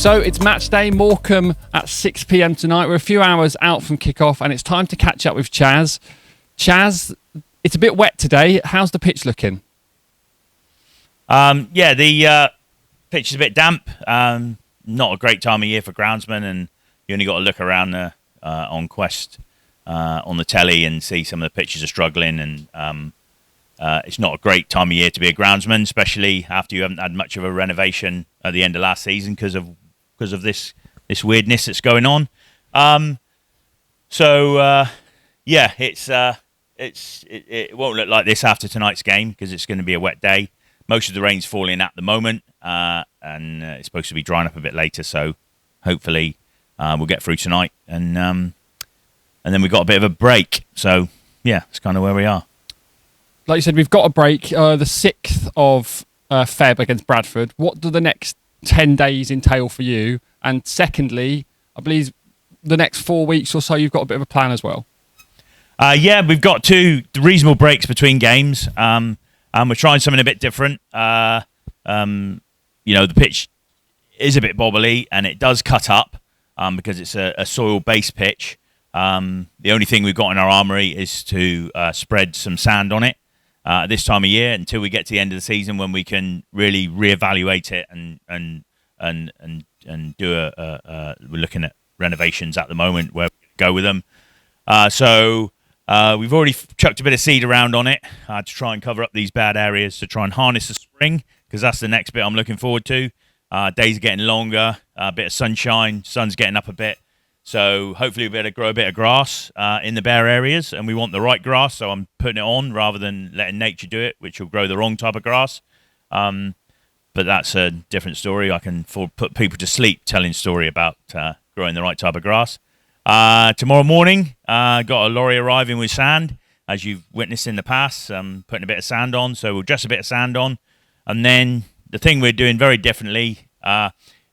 So it's match day, Morecambe at 6 p.m. tonight. We're a few hours out from kickoff and it's time to catch up with Chaz. Chaz, it's a bit wet today. How's the pitch looking? The pitch is a bit damp. Not a great time of year for groundsmen, and you only got to look around on Quest on the telly and see some of the pitches are struggling, and it's not a great time of year to be a groundsman, especially after you haven't had much of a renovation at the end of last season because of this weirdness that's going on. It won't look like this after tonight's game because it's going to be a wet day. Most of the rain's falling at the moment, and it's supposed to be drying up a bit later. So hopefully we'll get through tonight, and then we've got a bit of a break. So yeah, that's kind of where we are. Like you said, we've got a break. The 6th of Feb against Bradford. What do the next 10 days entail for you? And secondly, I believe the next 4 weeks or so, you've got a bit of a plan as well. We've got 2 reasonable breaks between games. And we're trying something a bit different. The pitch is a bit bobbly and it does cut up because it's a soil-based pitch. The only thing we've got in our armoury is to spread some sand on it this time of year until we get to the end of the season when we can really reevaluate it and do we're looking at renovations at the moment where we go with them. We've already chucked a bit of seed around on it to try and cover up these bad areas to try and harness the spring, because that's the next bit I'm looking forward to. Days are getting longer, a bit of sunshine, sun's getting up a bit. So hopefully we'll be able to grow a bit of grass in the bare areas, and we want the right grass, so I'm putting it on rather than letting nature do it, which will grow the wrong type of grass. But that's a different story. I can put people to sleep telling a story about growing the right type of grass. Tomorrow morning, got a lorry arriving with sand, as you've witnessed in the past. Putting a bit of sand on, so we'll just a bit of sand on. And then the thing we're doing very differently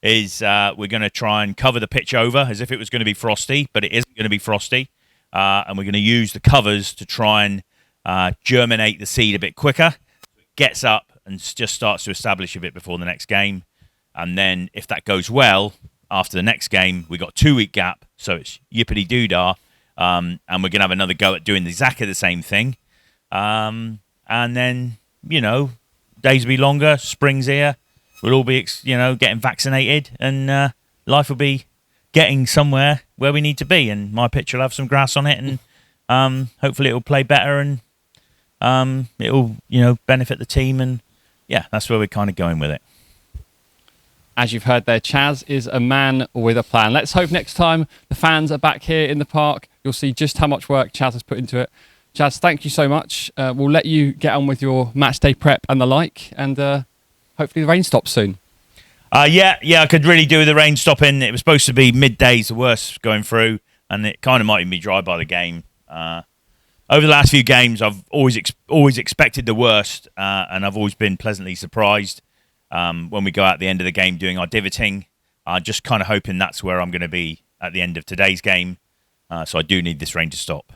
is we're going to try and cover the pitch over as if it was going to be frosty, but it isn't going to be frosty. And we're going to use the covers to try and germinate the seed a bit quicker. It gets up and just starts to establish a bit before the next game. And then if that goes well, after the next game, we got a 2-week gap, so it's yippity-doo-dah, and we're going to have another go at doing exactly the same thing. And then, days will be longer, spring's here, we'll all be, getting vaccinated, and life will be getting somewhere where we need to be, and my pitch will have some grass on it, and hopefully it'll play better, and it'll, benefit the team, and yeah, that's where we're kind of going with it. As you've heard there, Chaz is a man with a plan. Let's hope next time the fans are back here in the park, you'll see just how much work Chaz has put into it. Chaz, thank you so much. We'll let you get on with your match day prep and the like, and hopefully the rain stops soon. I could really do with the rain stopping. It was supposed to be middays, the worst going through, and it kind of might even be dry by the game. Over the last few games, I've always expected the worst, and I've always been pleasantly surprised. When we go out at the end of the game doing our divoting, just kind of hoping that's where I'm going to be at the end of today's game. So I do need this rain to stop.